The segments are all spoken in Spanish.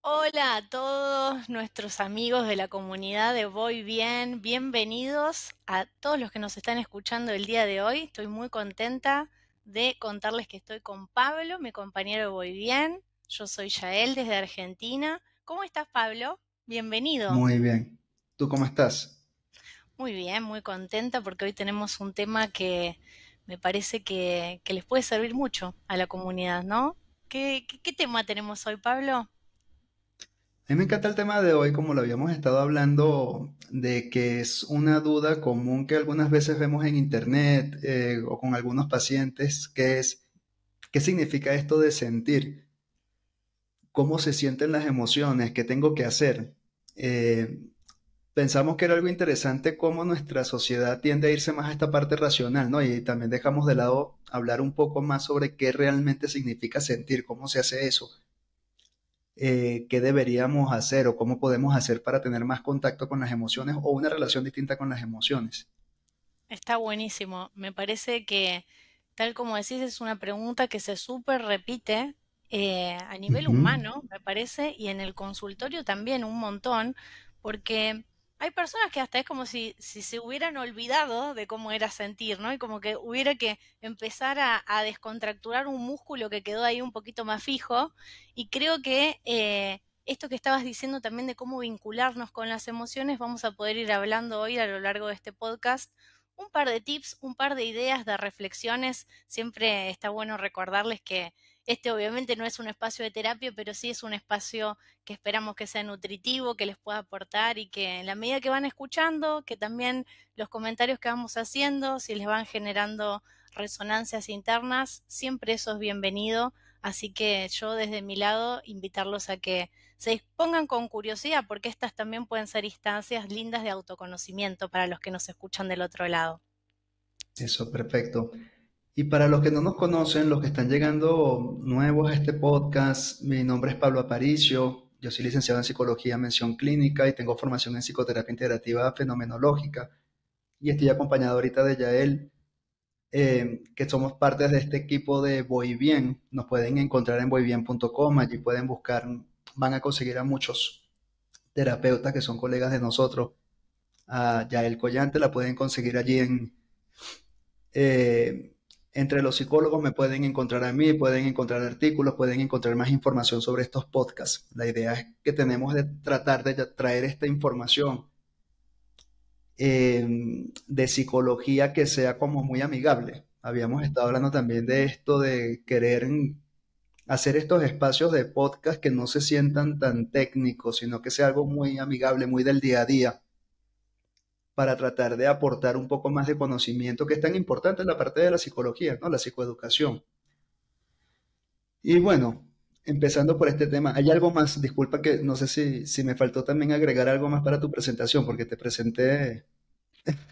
Hola a todos nuestros amigos de la comunidad de Voy Bien, bienvenidos a todos los que nos están escuchando el día de hoy. Estoy muy contenta de contarles que estoy con Pablo, mi compañero de Voy Bien. Yo soy Yael desde Argentina. ¿Cómo estás, Pablo? Bienvenido. Muy bien. ¿Tú cómo estás? Muy bien, muy contenta porque hoy tenemos un tema que me parece que les puede servir mucho a la comunidad, ¿no? ¿Qué tema tenemos hoy, Pablo? A mí me encanta el tema de hoy, como lo habíamos estado hablando, de que es una duda común que algunas veces vemos en internet o con algunos pacientes, que es, ¿qué significa esto de sentir? ¿Cómo se sienten las emociones? ¿Qué tengo que hacer? Eh, Pensamos que era algo interesante cómo nuestra sociedad tiende a irse más a esta parte racional, ¿no? Y también dejamos de lado hablar un poco más sobre qué realmente significa sentir, cómo se hace eso. Qué deberíamos hacer o cómo podemos hacer para tener más contacto con las emociones o una relación distinta con las emociones. Está buenísimo. Me parece que, tal como decís, es una pregunta que se súper repite a nivel Ujú. humano, me parece, y en el consultorio también un montón, porque hay personas que hasta es como si se hubieran olvidado de cómo era sentir, ¿no? Y como que hubiera que empezar a descontracturar un músculo que quedó ahí un poquito más fijo. Y creo que esto que estabas diciendo también de cómo vincularnos con las emociones, vamos a poder ir hablando hoy a lo largo de este podcast un par de tips, un par de ideas, de reflexiones. Siempre está bueno recordarles que este obviamente no es un espacio de terapia, pero sí es un espacio que esperamos que sea nutritivo, que les pueda aportar y que en la medida que van escuchando, que también los comentarios que vamos haciendo, si les van generando resonancias internas, siempre eso es bienvenido. Así que yo desde mi lado invitarlos a que se dispongan con curiosidad, porque estas también pueden ser instancias lindas de autoconocimiento para los que nos escuchan del otro lado. Eso, perfecto. Y para los que no nos conocen, los que están llegando nuevos a este podcast, mi nombre es Pablo Aparicio, yo soy licenciado en psicología, mención clínica y tengo formación en psicoterapia integrativa fenomenológica y estoy acompañado ahorita de Yael, que somos parte de este equipo de Voy Bien. Nos pueden encontrar en voybien.com, allí pueden buscar, van a conseguir a muchos terapeutas que son colegas de nosotros. A Yael Collante la pueden conseguir allí eh, entre los psicólogos me pueden encontrar a mí, pueden encontrar artículos, pueden encontrar más información sobre estos podcasts. La idea es que tenemos de tratar de traer esta información de psicología que sea como muy amigable. Habíamos estado hablando también de esto de querer hacer estos espacios de podcast que no se sientan tan técnicos, sino que sea algo muy amigable, muy del día a día, para tratar de aportar un poco más de conocimiento que es tan importante en la parte de la psicología, ¿no? La psicoeducación. Y bueno, empezando por este tema, ¿hay algo más? Disculpa que no sé si me faltó también agregar algo más para tu presentación, porque te presenté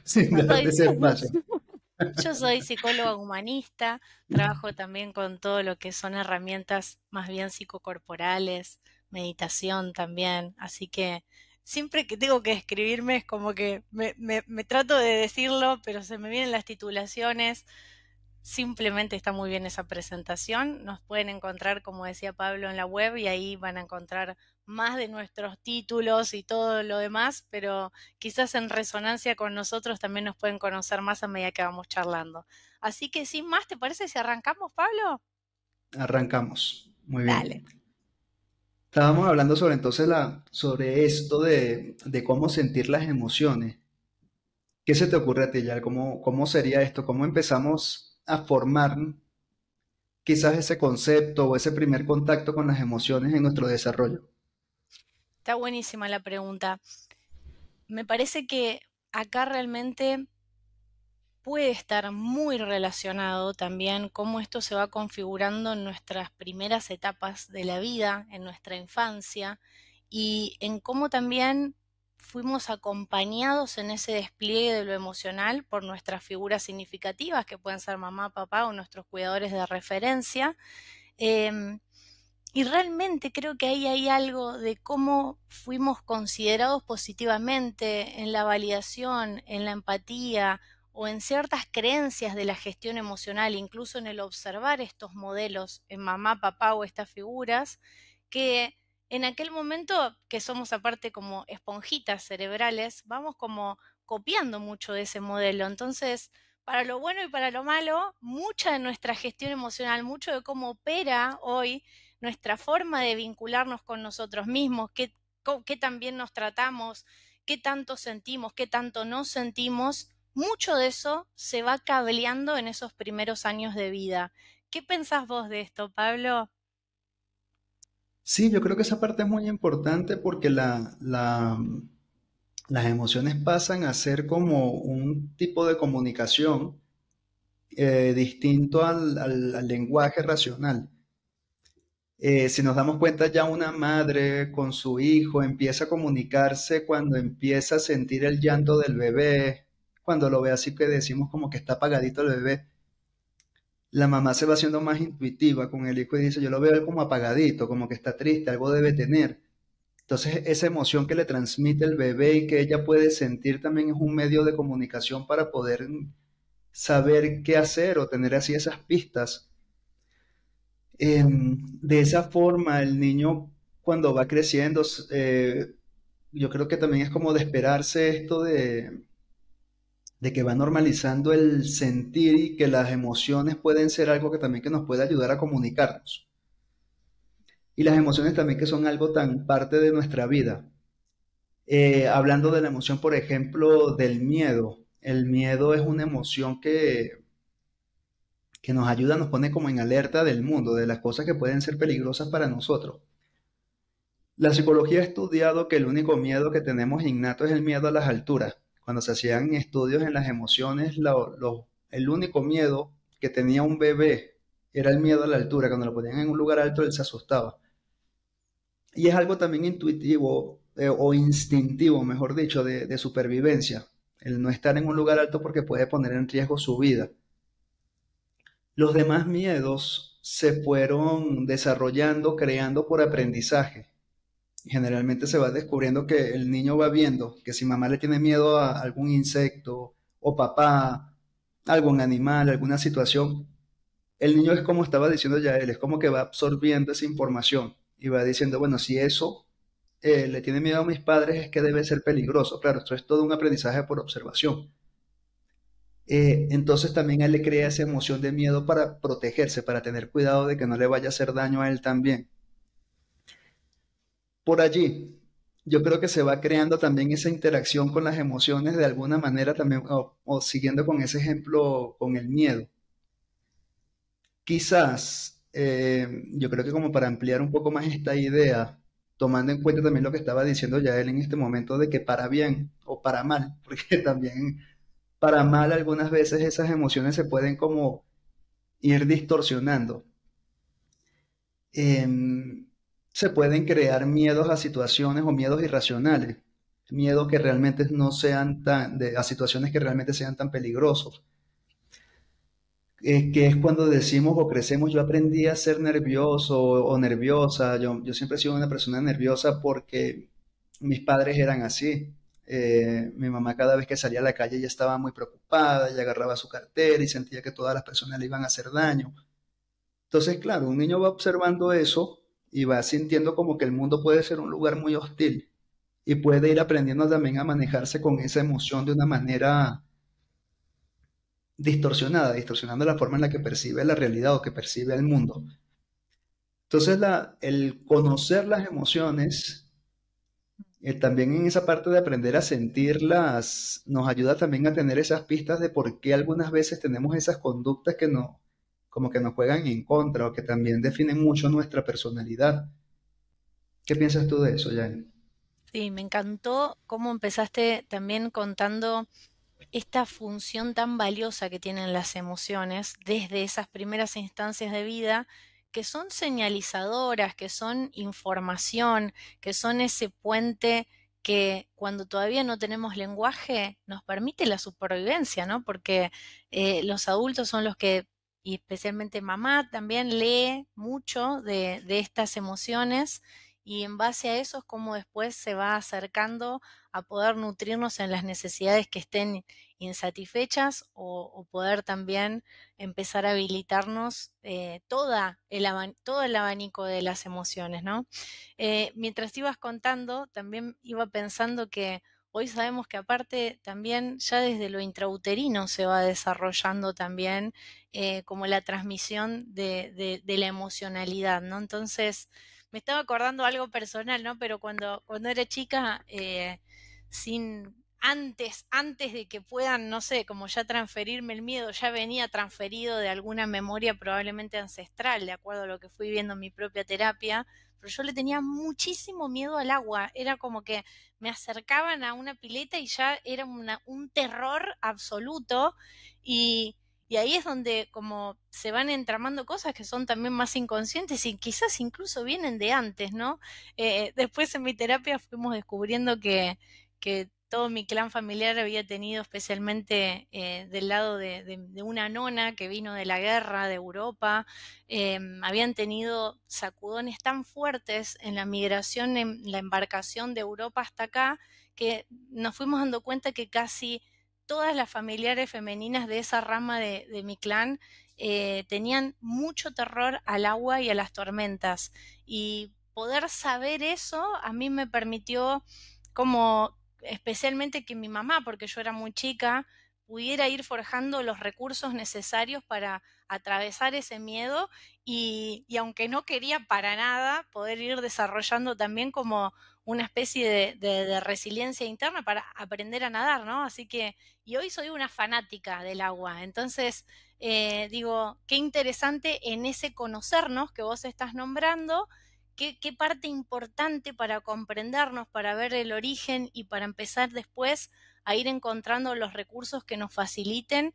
sin Yo darte soy, ese espacio. yo soy psicóloga humanista, trabajo también con todo lo que son herramientas más bien psicocorporales, meditación también, así que siempre que tengo que escribirme es como que me trato de decirlo, pero se me vienen las titulaciones. Simplemente está muy bien esa presentación. Nos pueden encontrar, como decía Pablo, en la web y ahí van a encontrar más de nuestros títulos y todo lo demás, pero quizás en resonancia con nosotros también nos pueden conocer más a medida que vamos charlando. Así que sin más, ¿te parece si arrancamos, Pablo? Arrancamos. Muy Dale. bien. Estábamos hablando sobre entonces sobre esto de cómo sentir las emociones. ¿Qué se te ocurre a ti ya? ¿Cómo sería esto? ¿Cómo empezamos a formar quizás ese concepto o ese primer contacto con las emociones en nuestro desarrollo? Está buenísima la pregunta. Me parece que acá realmente puede estar muy relacionado también cómo esto se va configurando en nuestras primeras etapas de la vida, en nuestra infancia, y en cómo también fuimos acompañados en ese despliegue de lo emocional por nuestras figuras significativas, que pueden ser mamá, papá o nuestros cuidadores de referencia. Em, y realmente creo que ahí hay algo de cómo fuimos considerados positivamente en la validación, en la empatía o en ciertas creencias de la gestión emocional, incluso en el observar estos modelos en mamá, papá o estas figuras, que en aquel momento que somos aparte como esponjitas cerebrales, vamos como copiando mucho de ese modelo. Entonces, para lo bueno y para lo malo, mucha de nuestra gestión emocional, mucho de cómo opera hoy nuestra forma de vincularnos con nosotros mismos, qué también nos tratamos, qué tanto sentimos, qué tanto no sentimos, mucho de eso se va cableando en esos primeros años de vida. ¿Qué pensás vos de esto, Pablo? Sí, yo creo que esa parte es muy importante porque las emociones pasan a ser como un tipo de comunicación distinto al lenguaje racional. Si nos damos cuenta, ya una madre con su hijo empieza a comunicarse cuando empieza a sentir el llanto del bebé, cuando lo ve así que decimos como que está apagadito el bebé, la mamá se va haciendo más intuitiva con el hijo y dice, yo lo veo él como apagadito, como que está triste, algo debe tener. Entonces, esa emoción que le transmite el bebé y que ella puede sentir también es un medio de comunicación para poder saber qué hacer o tener así esas pistas. De esa forma, el niño cuando va creciendo, yo creo que también es como de esperarse esto de que va normalizando el sentir y que las emociones pueden ser algo que también que nos puede ayudar a comunicarnos. Y las emociones también que son algo tan parte de nuestra vida. Hablando de la emoción, por ejemplo, del miedo. El miedo es una emoción que nos ayuda, nos pone como en alerta del mundo, de las cosas que pueden ser peligrosas para nosotros. La psicología ha estudiado que el único miedo que tenemos innato es el miedo a las alturas. Cuando se hacían estudios en las emociones, el único miedo que tenía un bebé era el miedo a la altura. Cuando lo ponían en un lugar alto, él se asustaba. Y es algo también intuitivo o instintivo, mejor dicho, de supervivencia. El no estar en un lugar alto porque puede poner en riesgo su vida. Los demás miedos se fueron desarrollando, creando por aprendizaje. Generalmente se va descubriendo que el niño va viendo que si mamá le tiene miedo a algún insecto o papá, algún animal, alguna situación, el niño es como estaba diciendo ya él, es como que va absorbiendo esa información y va diciendo, bueno, si eso le tiene miedo a mis padres es que debe ser peligroso. Claro, esto es todo un aprendizaje por observación. Entonces también a él le crea esa emoción de miedo para protegerse, para tener cuidado de que no le vaya a hacer daño a él también. Por allí, yo creo que se va creando también esa interacción con las emociones de alguna manera también, o siguiendo con ese ejemplo, con el miedo. Quizás, yo creo que como para ampliar un poco más esta idea, tomando en cuenta también lo que estaba diciendo ya él en este momento de que para bien o para mal, porque también para mal algunas veces esas emociones se pueden como ir distorsionando. Se pueden crear miedos a situaciones o miedos irracionales, miedos que realmente no sean a situaciones que realmente sean tan peligrosos. Que es cuando decimos o crecemos, yo aprendí a ser nervioso o nerviosa, yo siempre he sido una persona nerviosa porque mis padres eran así. Mi mamá cada vez que salía a la calle ya estaba muy preocupada, y agarraba su cartera y sentía que todas las personas le iban a hacer daño. Entonces, claro, un niño va observando eso y va sintiendo como que el mundo puede ser un lugar muy hostil y puede ir aprendiendo también a manejarse con esa emoción de una manera distorsionada, distorsionando la forma en la que percibe la realidad o que percibe el mundo. Entonces, el conocer las emociones, también en esa parte de aprender a sentirlas, nos ayuda también a tener esas pistas de por qué algunas veces tenemos esas conductas que no, como que nos juegan en contra o que también definen mucho nuestra personalidad. ¿Qué piensas tú de eso, Jane? Sí, me encantó cómo empezaste también contando esta función tan valiosa que tienen las emociones desde esas primeras instancias de vida, que son señalizadoras, que son información, que son ese puente que cuando todavía no tenemos lenguaje nos permite la supervivencia, ¿no? Porque los adultos son los que, y especialmente mamá, también lee mucho de estas emociones y en base a eso es como después se va acercando a poder nutrirnos en las necesidades que estén insatisfechas o poder también empezar a habilitarnos todo el abanico de las emociones, ¿no? Mientras ibas contando, también iba pensando que hoy sabemos que aparte también ya desde lo intrauterino se va desarrollando también como la transmisión de la emocionalidad, ¿no? Entonces, me estaba acordando algo personal, ¿no? Pero cuando era chica, antes de que puedan, no sé, como ya transferirme el miedo, ya venía transferido de alguna memoria probablemente ancestral, de acuerdo a lo que fui viendo en mi propia terapia, pero yo le tenía muchísimo miedo al agua, era como que me acercaban a una pileta y ya era un terror absoluto y, y ahí es donde como se van entramando cosas que son también más inconscientes y quizás incluso vienen de antes, ¿no? Después en mi terapia fuimos descubriendo que todo mi clan familiar había tenido, especialmente del lado de una nona que vino de la guerra de Europa, habían tenido sacudones tan fuertes en la migración, en la embarcación de Europa hasta acá, que nos fuimos dando cuenta que casi todas las familiares femeninas de esa rama de mi clan tenían mucho terror al agua y a las tormentas. Y poder saber eso a mí me permitió como especialmente que mi mamá, porque yo era muy chica, pudiera ir forjando los recursos necesarios para atravesar ese miedo y aunque no quería para nada, poder ir desarrollando también como una especie de resiliencia interna para aprender a nadar, ¿no? Así que, y hoy soy una fanática del agua, entonces digo, qué interesante en ese conocernos que vos estás nombrando, qué parte importante para comprendernos, para ver el origen y para empezar después a ir encontrando los recursos que nos faciliten,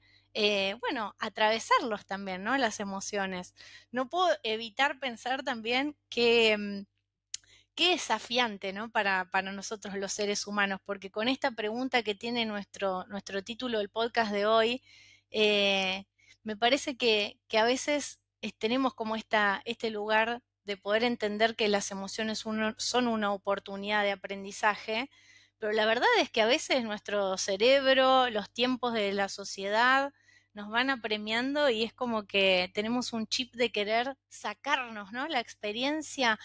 bueno, atravesarlos también, ¿no? Las emociones. No puedo evitar pensar también que qué desafiante, ¿no? Para nosotros los seres humanos, porque con esta pregunta que tiene nuestro título del podcast de hoy, eh, me parece que a veces tenemos como este lugar de poder entender que las emociones son una oportunidad de aprendizaje, pero la verdad es que a veces nuestro cerebro, los tiempos de la sociedad, nos van apremiando y es como que tenemos un chip de querer sacarnos, ¿no? La experiencia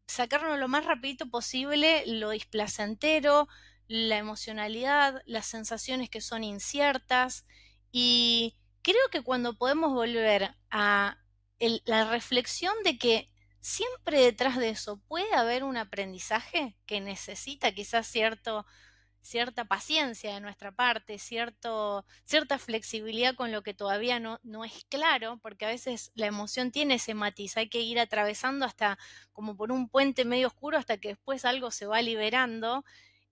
sacarnos lo más rapidito posible lo displacentero, la emocionalidad, las sensaciones que son inciertas y creo que cuando podemos volver a la reflexión de que siempre detrás de eso puede haber un aprendizaje que necesita quizás cierta paciencia de nuestra parte, cierta flexibilidad con lo que todavía no es claro, porque a veces la emoción tiene ese matiz, hay que ir atravesando hasta como por un puente medio oscuro hasta que después algo se va liberando.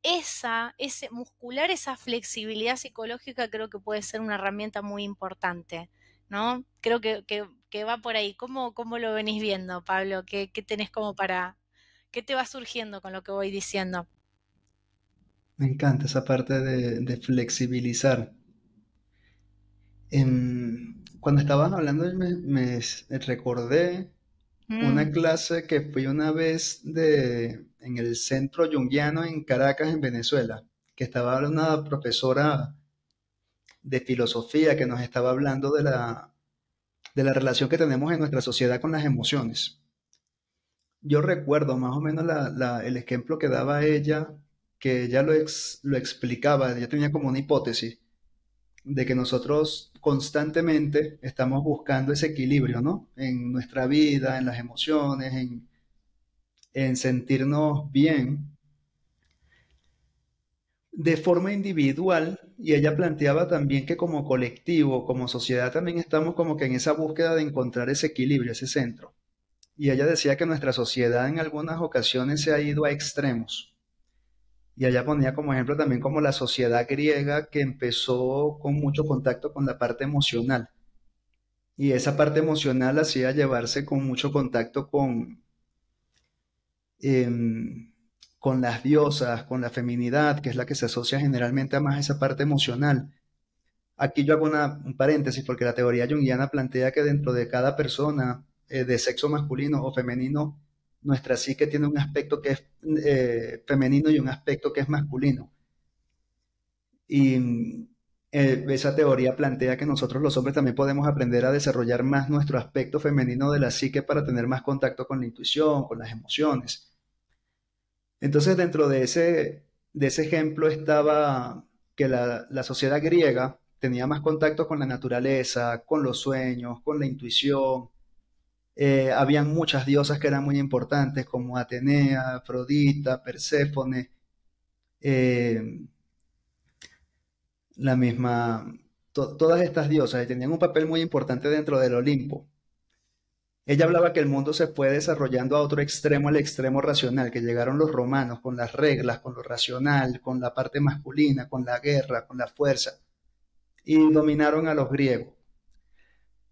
Ese muscular, esa flexibilidad psicológica creo que puede ser una herramienta muy importante, ¿no? Creo que va por ahí. ¿Cómo lo venís viendo, Pablo? ¿Qué tenés como qué te va surgiendo con lo que voy diciendo? Me encanta esa parte de flexibilizar. Cuando estabas hablando, recordé Mm, una clase que fui una vez en el centro yunguiano en Caracas, en Venezuela, que estaba una profesora de filosofía que nos estaba hablando de la relación que tenemos en nuestra sociedad con las emociones. Yo recuerdo más o menos el ejemplo que daba ella, que ella lo explicaba, ella tenía como una hipótesis de que nosotros constantemente estamos buscando ese equilibrio, ¿no? En nuestra vida, en las emociones, en sentirnos bien de forma individual, y ella planteaba también que como colectivo, como sociedad, también estamos como que en esa búsqueda de encontrar ese equilibrio, ese centro. Y ella decía que nuestra sociedad en algunas ocasiones se ha ido a extremos. Y ella ponía como ejemplo también como la sociedad griega que empezó con mucho contacto con la parte emocional. Y esa parte emocional hacía llevarse con mucho contacto em, con las diosas, con la feminidad, que es la que se asocia generalmente a más esa parte emocional. Aquí yo hago un paréntesis porque la teoría junguiana plantea que dentro de cada persona de sexo masculino o femenino nuestra psique tiene un aspecto que es femenino y un aspecto que es masculino. Y esa teoría plantea que nosotros los hombres también podemos aprender a desarrollar más nuestro aspecto femenino de la psique para tener más contacto con la intuición, con las emociones. Entonces, dentro de ese ejemplo estaba que la sociedad griega tenía más contacto con la naturaleza, con los sueños, con la intuición. Habían muchas diosas que eran muy importantes, como Atenea, Afrodita, Perséfone, eh, la misma, todas estas diosas y tenían un papel muy importante dentro del Olimpo. Ella hablaba que el mundo se fue desarrollando a otro extremo, al extremo racional, que llegaron los romanos con las reglas, con lo racional, con la parte masculina, con la guerra, con la fuerza, y dominaron a los griegos.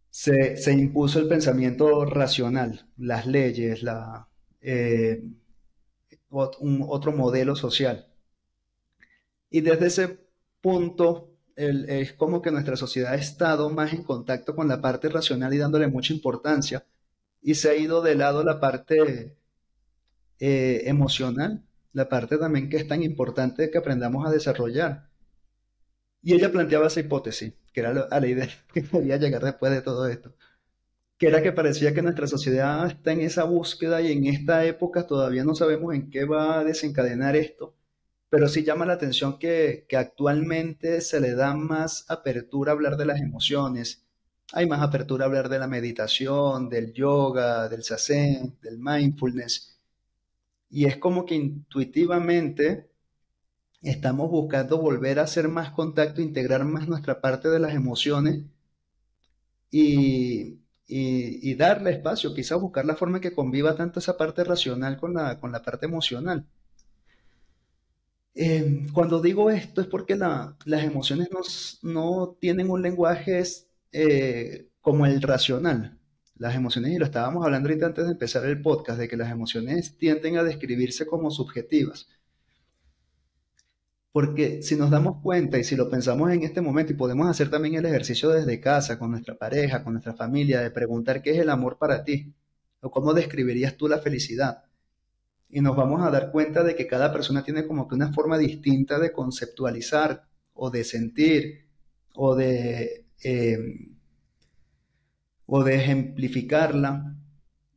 Se impuso el pensamiento racional, las leyes, eh, otro modelo social. Y desde ese punto es como que nuestra sociedad ha estado más en contacto con la parte racional y dándole mucha importancia y se ha ido de lado la parte emocional, la parte también que es tan importante que aprendamos a desarrollar. Y ella planteaba esa hipótesis, que era a la idea que quería llegar después de todo esto, que era que parecía que nuestra sociedad está en esa búsqueda y en esta época todavía no sabemos en qué va a desencadenar esto, pero sí llama la atención que actualmente se le da más apertura a hablar de las emociones, hay más apertura a hablar de la meditación, del yoga, del zazen, del mindfulness, y es como que intuitivamente estamos buscando volver a hacer más contacto, integrar más nuestra parte de las emociones y darle espacio, quizás buscar la forma que conviva tanto esa parte racional con la parte emocional. Cuando digo esto es porque las emociones no tienen un lenguaje como el racional. Las emociones, y lo estábamos hablando ahorita antes de empezar el podcast, de que las emociones tienden a describirse como subjetivas. Porque si nos damos cuenta y si lo pensamos en este momento y podemos hacer también el ejercicio desde casa, con nuestra pareja, con nuestra familia, de preguntar qué es el amor para ti o cómo describirías tú la felicidad. Y nos vamos a dar cuenta de que cada persona tiene como que una forma distinta de conceptualizar o de sentir o o de ejemplificarla.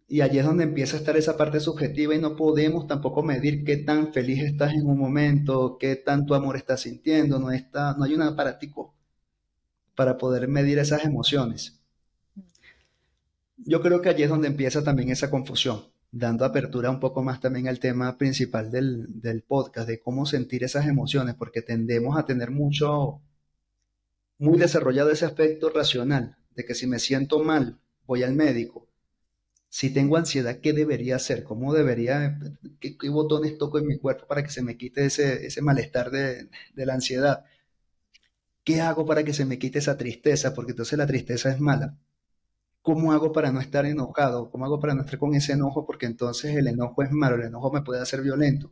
Y allí es donde empieza a estar esa parte subjetiva y no podemos tampoco medir qué tan feliz estás en un momento, qué tanto amor estás sintiendo, no hay un aparatico para poder medir esas emociones. Yo creo que allí es donde empieza también esa confusión, dando apertura un poco más también al tema principal del podcast, de cómo sentir esas emociones, porque tendemos a tener muy desarrollado ese aspecto racional, de que si me siento mal, voy al médico. Si tengo ansiedad, ¿qué debería hacer? ¿Cómo debería, qué botones toco en mi cuerpo para que se me quite ese malestar de la ansiedad? ¿Qué hago para que se me quite esa tristeza? Porque entonces la tristeza es mala. ¿Cómo hago para no estar enojado? ¿Cómo hago para no estar con ese enojo? Porque entonces el enojo es malo, el enojo me puede hacer violento.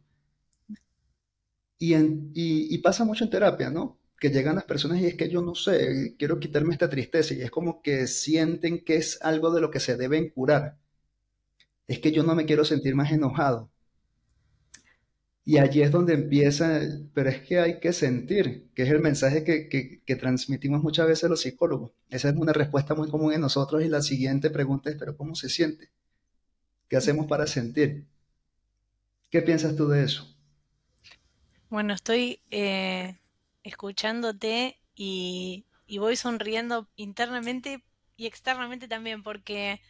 Y pasa mucho en terapia, ¿no? Que llegan las personas y es que yo no sé, quiero quitarme esta tristeza y es como que sienten que es algo de lo que se deben curar. Es que yo no me quiero sentir más enojado. Y allí es donde empieza, pero es que hay que sentir, que es el mensaje que transmitimos muchas veces los psicólogos. Esa es una respuesta muy común en nosotros y la siguiente pregunta es, pero ¿cómo se siente? ¿Qué hacemos para sentir? ¿Qué piensas tú de eso? Bueno, estoy escuchándote y voy sonriendo internamente y externamente también, porque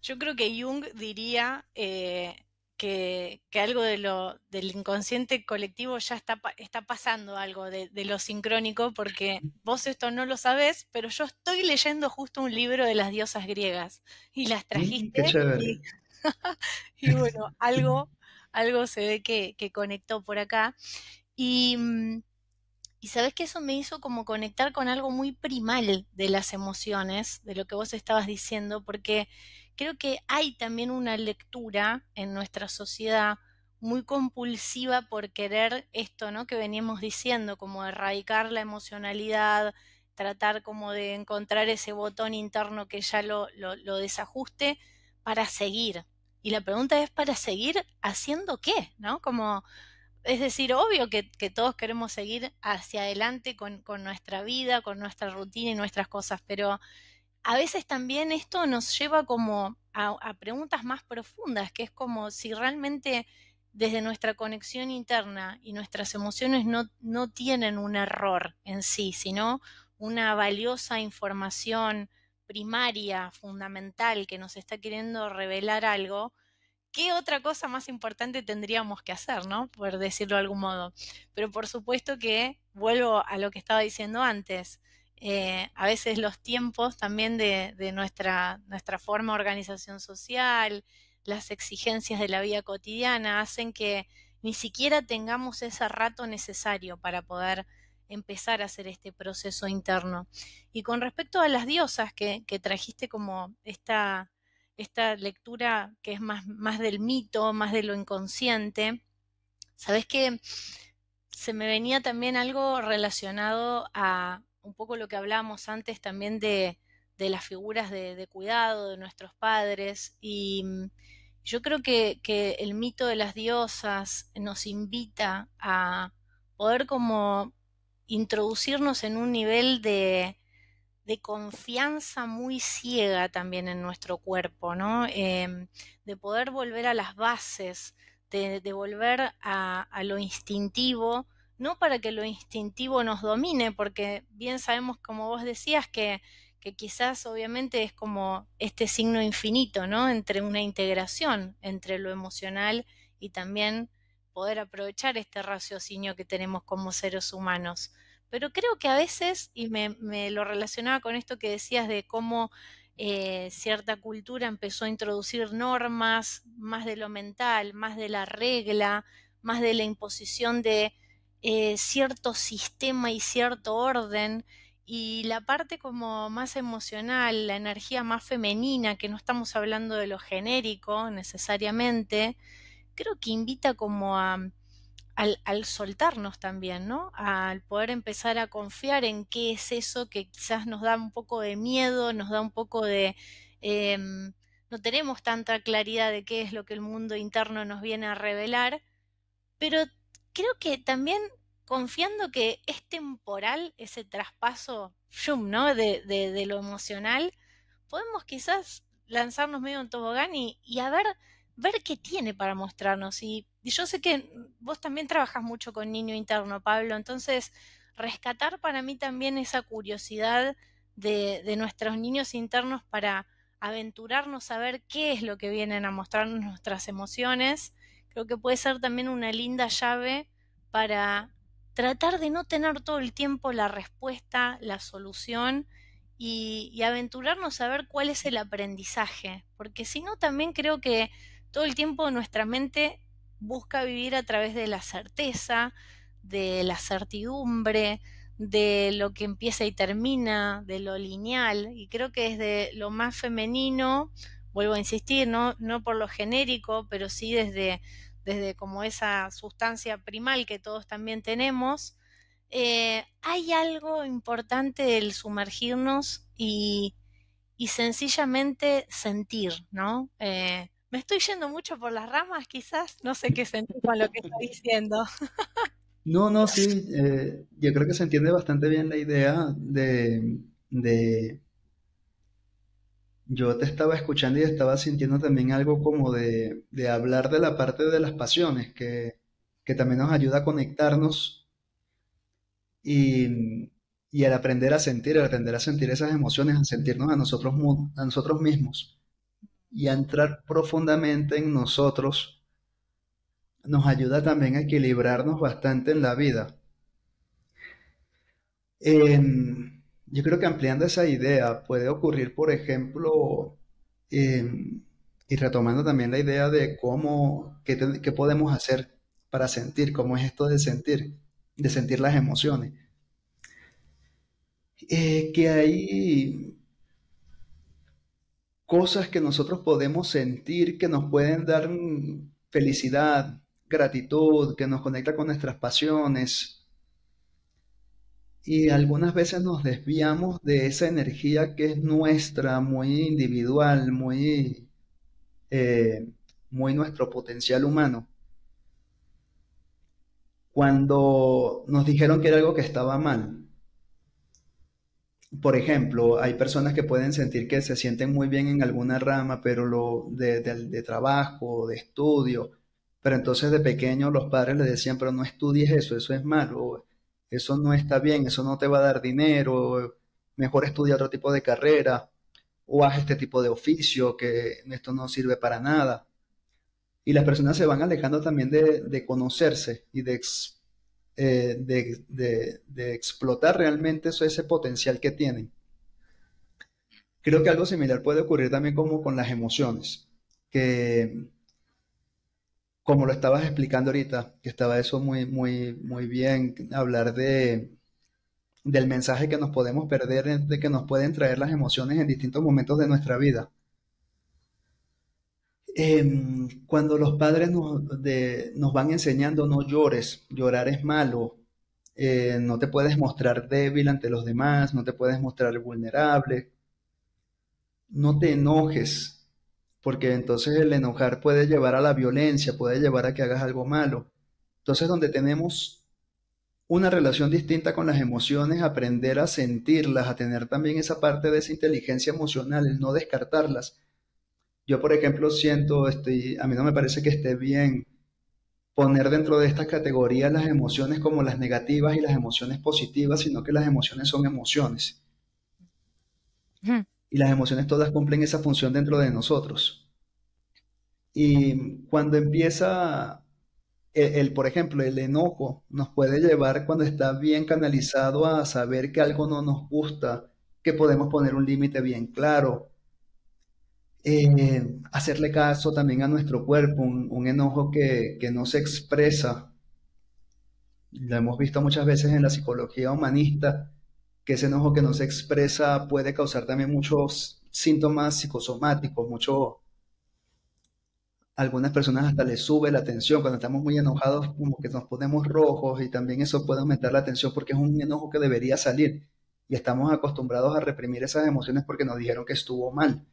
yo creo que Jung diría que algo del inconsciente colectivo ya está pasando algo de lo sincrónico, porque vos esto no lo sabés, pero yo estoy leyendo justo un libro de las diosas griegas y las Qué trajiste chévere. y, y bueno, algo se ve que conectó por acá. Y, y sabes que eso me hizo como conectar con algo muy primal de las emociones, de lo que vos estabas diciendo, porque creo que hay también una lectura en nuestra sociedad muy compulsiva por querer esto, ¿no? Que veníamos diciendo, como erradicar la emocionalidad, tratar como de encontrar ese botón interno que ya lo desajuste para seguir. Y la pregunta es para seguir haciendo qué, ¿no? Como, es decir, obvio que todos queremos seguir hacia adelante con nuestra vida, con nuestra rutina y nuestras cosas, pero a veces también esto nos lleva como a preguntas más profundas, que es como si realmente desde nuestra conexión interna y nuestras emociones no tienen un error en sí, sino una valiosa información primaria, fundamental, que nos está queriendo revelar algo. ¿Qué otra cosa más importante tendríamos que hacer, ¿no? Por decirlo de algún modo. Pero por supuesto que vuelvo a lo que estaba diciendo antes. A veces los tiempos también de nuestra forma de organización social, las exigencias de la vida cotidiana, hacen que ni siquiera tengamos ese rato necesario para poder empezar a hacer este proceso interno. Y con respecto a las diosas que trajiste como esta lectura que es más del mito, más de lo inconsciente, sabes que se me venía también algo relacionado a un poco lo que hablábamos antes también de las figuras de cuidado de nuestros padres y yo creo que el mito de las diosas nos invita a poder como introducirnos en un nivel de confianza muy ciega también en nuestro cuerpo, ¿no? De poder volver a las bases, de volver a lo instintivo, no para que lo instintivo nos domine, porque bien sabemos, como vos decías, que quizás obviamente es como este signo infinito, ¿no? Entre una integración entre lo emocional y también poder aprovechar este raciocinio que tenemos como seres humanos. Pero creo que a veces, y me lo relacionaba con esto que decías de cómo cierta cultura empezó a introducir normas más de lo mental, más de la regla, más de la imposición de cierto sistema y cierto orden, y la parte como más emocional, la energía más femenina, que no estamos hablando de lo genérico necesariamente, creo que invita como al soltarnos también, ¿no? Al poder empezar a confiar en qué es eso que quizás nos da un poco de miedo, nos da un poco de... no tenemos tanta claridad de qué es lo que el mundo interno nos viene a revelar, pero creo que también confiando que es temporal ese traspaso, ¡shum!, ¿no? De lo emocional, podemos quizás lanzarnos medio en tobogán y a ver qué tiene para mostrarnos. Y yo sé que vos también trabajas mucho con niño interno, Pablo, entonces rescatar para mí también esa curiosidad de nuestros niños internos para aventurarnos a ver qué es lo que vienen a mostrarnos nuestras emociones, creo que puede ser también una linda llave para tratar de no tener todo el tiempo la respuesta, la solución y aventurarnos a ver cuál es el aprendizaje, porque si no también creo que todo el tiempo nuestra mente busca vivir a través de la certeza, de la certidumbre, de lo que empieza y termina, de lo lineal, y creo que desde lo más femenino, vuelvo a insistir, no por lo genérico, pero sí desde como esa sustancia primal que todos también tenemos, hay algo importante del sumergirnos y sencillamente sentir, ¿no? Me estoy yendo mucho por las ramas, quizás, no sé qué sentir con lo que estoy diciendo. No, no, sí, yo creo que se entiende bastante bien la idea de yo te estaba escuchando y estaba sintiendo también algo como de hablar de la parte de las pasiones, que también nos ayuda a conectarnos y al aprender a sentir esas emociones, a sentirnos a nosotros, a nosotros mismos y a entrar profundamente en nosotros, nos ayuda también a equilibrarnos bastante en la vida. Yo creo que ampliando esa idea puede ocurrir, por ejemplo, y retomando también la idea de qué podemos hacer para sentir, cómo es esto de sentir las emociones. Que hay cosas que nosotros podemos sentir que nos pueden dar felicidad, gratitud, que nos conecta con nuestras pasiones, y algunas veces nos desviamos de esa energía que es nuestra, muy individual, muy muy nuestro potencial humano, cuando nos dijeron que era algo que estaba mal. Por ejemplo, hay personas que pueden sentir que se sienten muy bien en alguna rama, pero de trabajo, de estudio, pero entonces de pequeño los padres les decían, pero no estudies eso, eso es malo, eso no está bien, eso no te va a dar dinero, mejor estudia otro tipo de carrera, o haz este tipo de oficio, que esto no sirve para nada. Y las personas se van alejando también de conocerse y de explotar realmente ese potencial que tienen. Creo que algo similar puede ocurrir también como con las emociones, que como lo estabas explicando ahorita, que estaba eso muy, muy, muy bien, hablar del mensaje que nos podemos perder, de que nos pueden traer las emociones en distintos momentos de nuestra vida. Cuando los padres nos van enseñando no llores, llorar es malo, no te puedes mostrar débil ante los demás, no te puedes mostrar vulnerable, no te enojes, porque entonces el enojar puede llevar a la violencia, puede llevar a que hagas algo malo. Entonces, donde tenemos una relación distinta con las emociones, aprender a sentirlas, a tener también esa parte de esa inteligencia emocional, el no descartarlas. Yo, por ejemplo, a mí no me parece que esté bien poner dentro de esta categoría las emociones como las negativas y las emociones positivas, sino que las emociones son emociones. Ujú. Y las emociones todas cumplen esa función dentro de nosotros. Y cuando empieza por ejemplo, el enojo nos puede llevar cuando está bien canalizado a saber que algo no nos gusta, que podemos poner un límite bien claro, hacerle caso también a nuestro cuerpo, un enojo que no se expresa. Lo hemos visto muchas veces en la psicología humanista, que ese enojo que no se expresa puede causar también muchos síntomas psicosomáticos, algunas personas hasta les sube la tensión, cuando estamos muy enojados como que nos ponemos rojos y también eso puede aumentar la tensión porque es un enojo que debería salir y estamos acostumbrados a reprimir esas emociones porque nos dijeron que estuvo mal.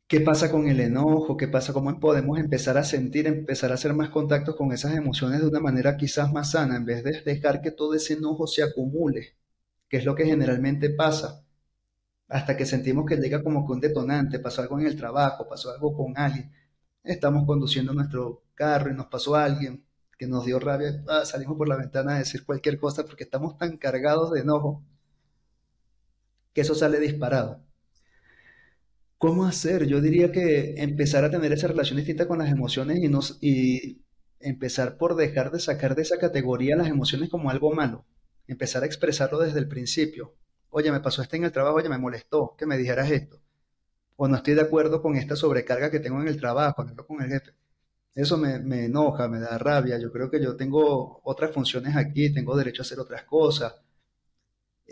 ¿Qué pasa con el enojo? ¿Qué pasa? ¿Cómo podemos empezar a sentir, empezar a hacer más contactos con esas emociones de una manera quizás más sana en vez de dejar que todo ese enojo se acumule, que es lo que generalmente pasa, hasta que sentimos que llega como que un detonante, pasó algo en el trabajo, pasó algo con alguien, estamos conduciendo nuestro carro y nos pasó alguien que nos dio rabia, salimos por la ventana a decir cualquier cosa porque estamos tan cargados de enojo que eso sale disparado. ¿Cómo hacer? Yo diría que empezar a tener esa relación distinta con las emociones y empezar por dejar de sacar de esa categoría las emociones como algo malo. Empezar a expresarlo desde el principio. Oye, me pasó esto en el trabajo, oye, me molestó que me dijeras esto. O no estoy de acuerdo con esta sobrecarga que tengo en el trabajo, hablo con el jefe. Eso me enoja, me da rabia. Yo creo que yo tengo otras funciones aquí, tengo derecho a hacer otras cosas.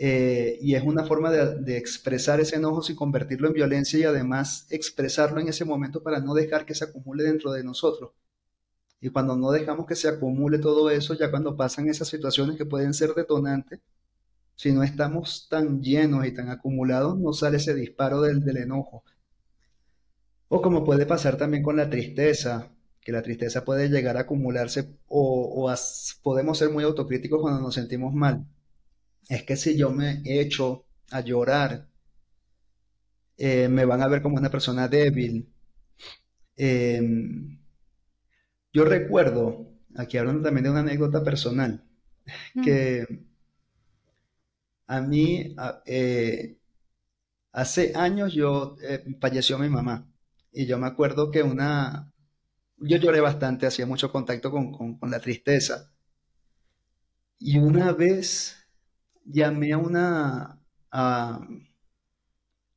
Y es una forma de expresar ese enojo sin convertirlo en violencia y además expresarlo en ese momento para no dejar que se acumule dentro de nosotros. Y cuando no dejamos que se acumule todo eso, ya cuando pasan esas situaciones que pueden ser detonantes, si no estamos tan llenos y tan acumulados, no sale ese disparo del enojo. O como puede pasar también con la tristeza, que la tristeza puede llegar a acumularse podemos ser muy autocríticos cuando nos sentimos mal. Es que si yo me echo a llorar, me van a ver como una persona débil. Eh, yo recuerdo, aquí hablando también de una anécdota personal, Mm. que a mí hace años falleció mi mamá y yo me acuerdo que yo lloré bastante, hacía mucho contacto con la tristeza y una vez llamé a,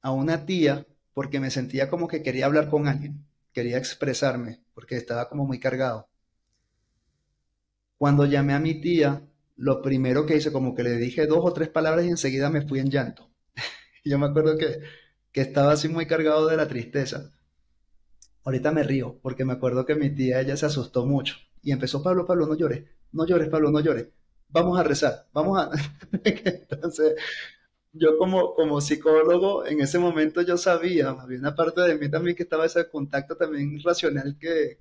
a una tía porque me sentía como que quería hablar con alguien, quería expresarme porque estaba como muy cargado. Cuando llamé a mi tía, lo primero que hice como que le dije dos o tres palabras y enseguida me fui en llanto. Y yo me acuerdo que estaba así muy cargado de la tristeza. Ahorita me río porque me acuerdo que mi tía, ella se asustó mucho y empezó, Pablo, Pablo, no llores, no llores, Pablo, no llores. Vamos a rezar, vamos a... Entonces, yo como psicólogo, en ese momento yo sabía, había una parte de mí también que estaba ese contacto también racional que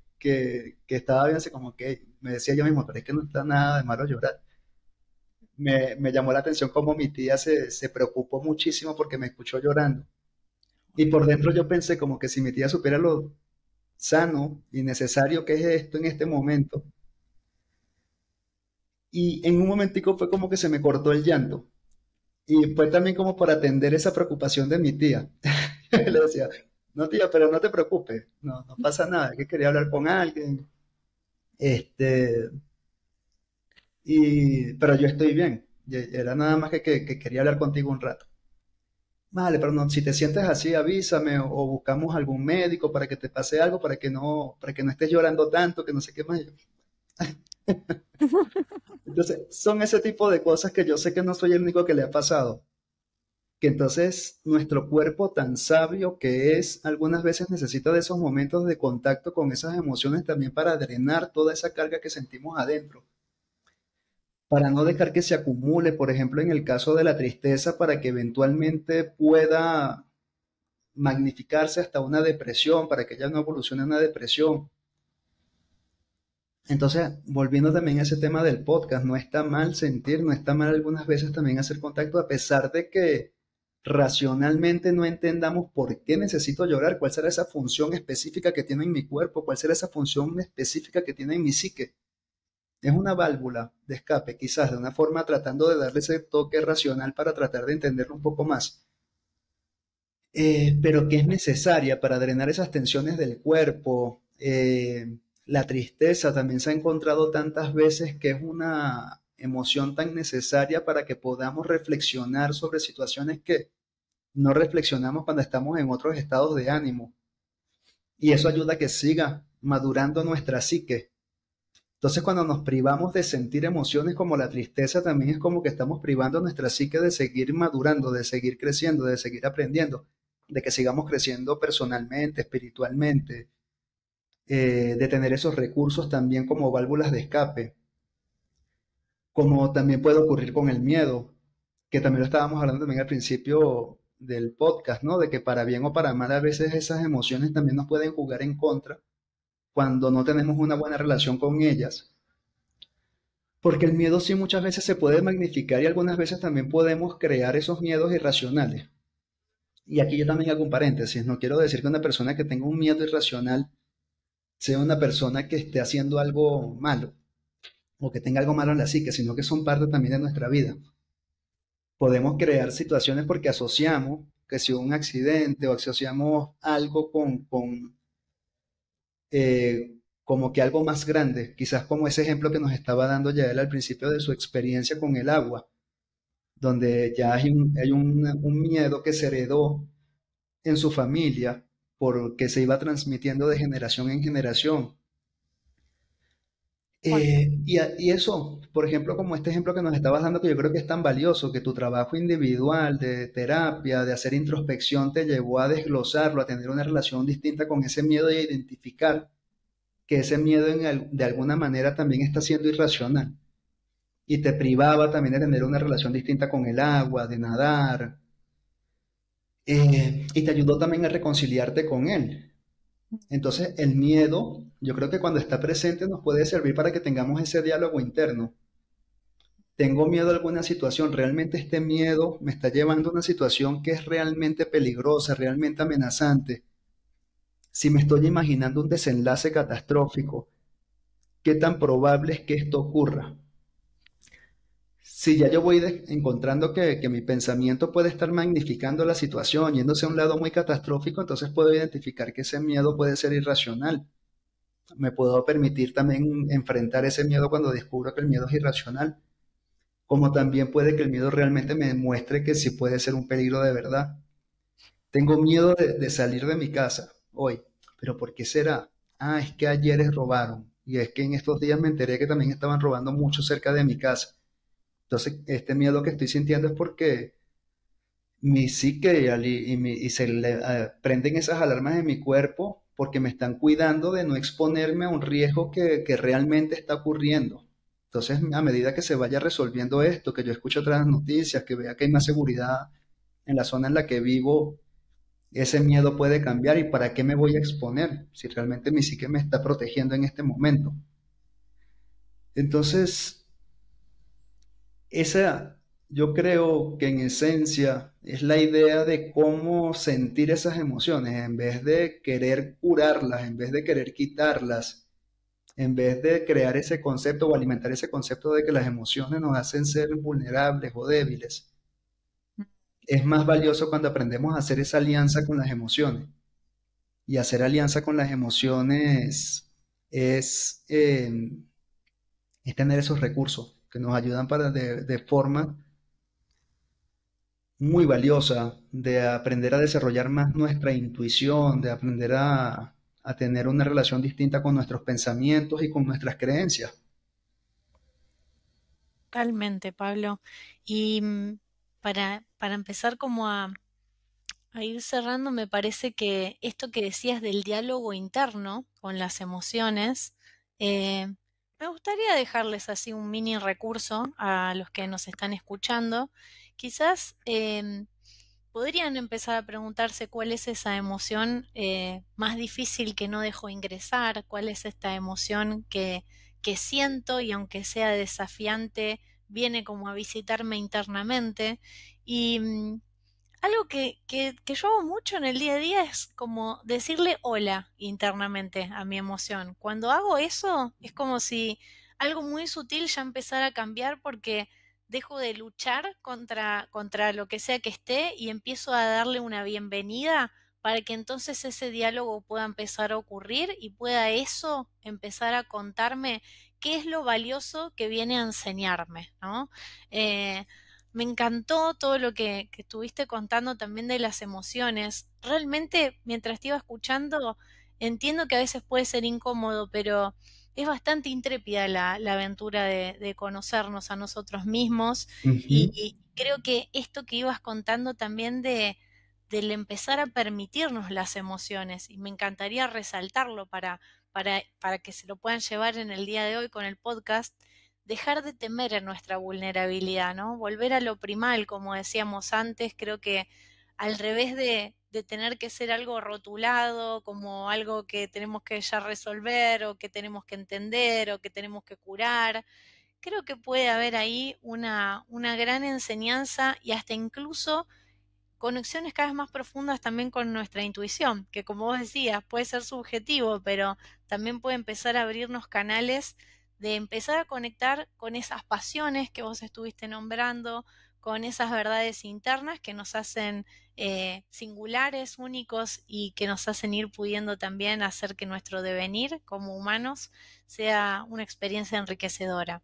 estaba bien, así como que me decía yo mismo, pero es que no está nada de malo llorar. Me llamó la atención cómo mi tía se preocupó muchísimo porque me escuchó llorando. Y por dentro yo pensé como que si mi tía supiera lo sano y necesario que es esto en este momento. Y en un momentico fue como que se me cortó el llanto. Y fue también como por atender esa preocupación de mi tía. Le decía, no tía, pero no te preocupes, no pasa nada, es que quería hablar con alguien, este, pero yo estoy bien. Era nada más que quería hablar contigo un rato. Vale, pero no, si te sientes así, avísame o buscamos algún médico para que te pase algo, para que no estés llorando tanto, que no sé qué más. Entonces, son ese tipo de cosas que yo sé que no soy el único que le ha pasado. Que entonces nuestro cuerpo tan sabio que es, algunas veces necesita de esos momentos de contacto con esas emociones también para drenar toda esa carga que sentimos adentro, para no dejar que se acumule, por ejemplo, en el caso de la tristeza, para que eventualmente pueda magnificarse hasta una depresión, para que ella no evolucione a una depresión. Entonces, volviendo también a ese tema del podcast, no está mal sentir, no está mal algunas veces también hacer contacto, a pesar de que racionalmente no entendamos por qué necesito llorar, cuál será esa función específica que tiene en mi cuerpo, cuál será esa función específica que tiene en mi psique. Es una válvula de escape, quizás de una forma tratando de darle ese toque racional para tratar de entenderlo un poco más, pero que es necesaria para drenar esas tensiones del cuerpo. La tristeza también se ha encontrado tantas veces que es una emoción tan necesaria para que podamos reflexionar sobre situaciones que no reflexionamos cuando estamos en otros estados de ánimo. Y eso ayuda a que siga madurando nuestra psique. Entonces, cuando nos privamos de sentir emociones como la tristeza, también es como que estamos privando a nuestra psique de seguir madurando, de seguir creciendo, de seguir aprendiendo, de que sigamos creciendo personalmente, espiritualmente, de tener esos recursos también como válvulas de escape, como también puede ocurrir con el miedo, que también lo estábamos hablando también al principio del podcast, ¿no? De que para bien o para mal a veces esas emociones también nos pueden jugar en contra cuando no tenemos una buena relación con ellas. Porque el miedo sí muchas veces se puede magnificar y algunas veces también podemos crear esos miedos irracionales. Y aquí yo también hago un paréntesis, no quiero decir que una persona que tenga un miedo irracional sea una persona que esté haciendo algo malo o que tenga algo malo en la psique, sino que son parte también de nuestra vida. Podemos crear situaciones porque asociamos que si un accidente o asociamos algo como que algo más grande, quizás como ese ejemplo que nos estaba dando ya él al principio de su experiencia con el agua, donde ya un miedo que se heredó en su familia porque se iba transmitiendo de generación en generación. Bueno, Y eso, por ejemplo, como este ejemplo que nos estabas dando, que yo creo que es tan valioso, que tu trabajo individual de terapia, de hacer introspección, te llevó a desglosarlo, a tener una relación distinta con ese miedo y a identificar que ese miedo de alguna manera también está siendo irracional y te privaba también de tener una relación distinta con el agua, de nadar, y te ayudó también a reconciliarte con él. Entonces, el miedo, yo creo que cuando está presente nos puede servir para que tengamos ese diálogo interno. Tengo miedo a alguna situación, realmente este miedo me está llevando a una situación que es realmente peligrosa, realmente amenazante. Si me estoy imaginando un desenlace catastrófico, ¿qué tan probable es que esto ocurra? Si ya yo voy encontrando que mi pensamiento puede estar magnificando la situación, yéndose a un lado muy catastrófico, entonces puedo identificar que ese miedo puede ser irracional. Me puedo permitir también enfrentar ese miedo cuando descubro que el miedo es irracional, como también puede que el miedo realmente me demuestre que sí puede ser un peligro de verdad. Tengo miedo de salir de mi casa hoy, pero ¿por qué será? Ah, es que ayer robaron y es que en estos días me enteré que también estaban robando mucho cerca de mi casa. Entonces, este miedo que estoy sintiendo es porque mi psique y se le prenden esas alarmas en mi cuerpo porque me están cuidando de no exponerme a un riesgo que realmente está ocurriendo. Entonces, a medida que se vaya resolviendo esto, que yo escuche otras noticias, que vea que hay más seguridad en la zona en la que vivo, ese miedo puede cambiar y para qué me voy a exponer si realmente mi psique me está protegiendo en este momento. Entonces, esa, yo creo que en esencia es la idea de cómo sentir esas emociones en vez de querer curarlas, en vez de querer quitarlas, en vez de crear ese concepto o alimentar ese concepto de que las emociones nos hacen ser vulnerables o débiles. Es más valioso cuando aprendemos a hacer esa alianza con las emociones. Y hacer alianza con las emociones es, es tener esos recursos que nos ayudan para de forma muy valiosa de aprender a desarrollar más nuestra intuición, de aprender a tener una relación distinta con nuestros pensamientos y con nuestras creencias. Totalmente, Pablo. Y para empezar como a ir cerrando, me parece que esto que decías del diálogo interno con las emociones, eh, me gustaría dejarles así un mini recurso a los que nos están escuchando. Quizás podrían empezar a preguntarse cuál es esa emoción más difícil que no dejo ingresar, cuál es esta emoción que siento y aunque sea desafiante, viene como a visitarme internamente. Y algo que yo hago mucho en el día a día es como decirle hola internamente a mi emoción. Cuando hago eso, es como si algo muy sutil ya empezara a cambiar porque dejo de luchar contra lo que sea que esté y empiezo a darle una bienvenida para que entonces ese diálogo pueda empezar a ocurrir y pueda eso empezar a contarme qué es lo valioso que viene a enseñarme, ¿no? Eh, Me encantó todo lo que estuviste contando también de las emociones. Realmente, mientras te iba escuchando, entiendo que a veces puede ser incómodo, pero es bastante intrépida la aventura de conocernos a nosotros mismos Ujú. y creo que esto que ibas contando también del empezar a permitirnos las emociones, y me encantaría resaltarlo para que se lo puedan llevar en el día de hoy con el podcast, dejar de temer en nuestra vulnerabilidad, ¿no? Volver a lo primal, como decíamos antes, creo que al revés de tener que ser algo rotulado, como algo que tenemos que ya resolver, o que tenemos que entender, o que tenemos que curar, creo que puede haber ahí una gran enseñanza y hasta incluso conexiones cada vez más profundas también con nuestra intuición, que como vos decías, puede ser subjetivo, pero también puede empezar a abrirnos canales de empezar a conectar con esas pasiones que vos estuviste nombrando, con esas verdades internas que nos hacen singulares, únicos y que nos hacen ir pudiendo también hacer que nuestro devenir como humanos sea una experiencia enriquecedora.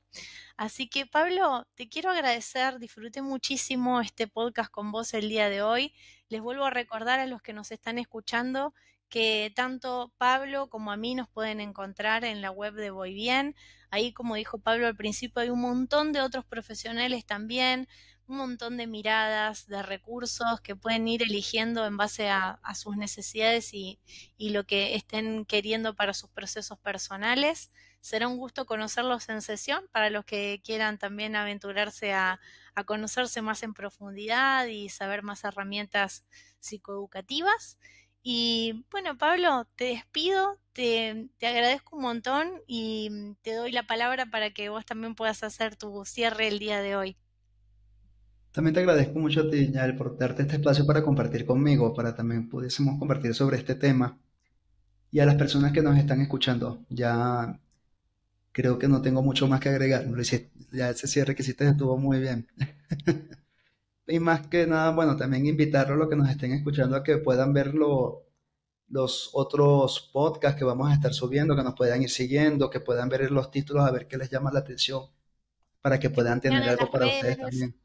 Así que Pablo, te quiero agradecer, disfruté muchísimo este podcast con vos el día de hoy. Les vuelvo a recordar a los que nos están escuchando que tanto Pablo como a mí nos pueden encontrar en la web de Voy Bien. Ahí, como dijo Pablo al principio, hay un montón de otros profesionales también, un montón de miradas, de recursos que pueden ir eligiendo en base a sus necesidades y lo que estén queriendo para sus procesos personales. Será un gusto conocerlos en sesión para los que quieran también aventurarse a conocerse más en profundidad y saber más herramientas psicoeducativas. Y bueno, Pablo, te despido, te agradezco un montón y te doy la palabra para que vos también puedas hacer tu cierre el día de hoy. También te agradezco mucho a ti, Yael, por darte este espacio para compartir conmigo, para también pudiésemos compartir sobre este tema. Y a las personas que nos están escuchando, ya creo que no tengo mucho más que agregar. Ya ese cierre que hiciste estuvo muy bien. Y más que nada, bueno, también invitarlos a los que nos estén escuchando a que puedan ver los otros podcasts que vamos a estar subiendo, que nos puedan ir siguiendo, que puedan ver los títulos, a ver qué les llama la atención, para que Que nos puedan sigan tener en algo las para ustedes redes. también.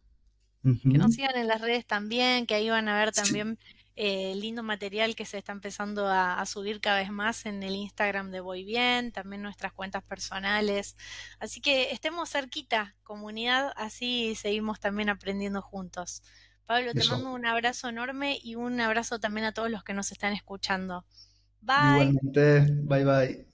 Que nos Ujú. sigan en las redes también, que ahí van a ver Sí, también lindo material que se está empezando a subir cada vez más en el Instagram de Voy Bien, también nuestras cuentas personales. Así que estemos cerquita, comunidad, así seguimos también aprendiendo juntos. Pablo, te eso. mando un abrazo enorme y un abrazo también a todos los que nos están escuchando. Bye. Igualmente, bye bye.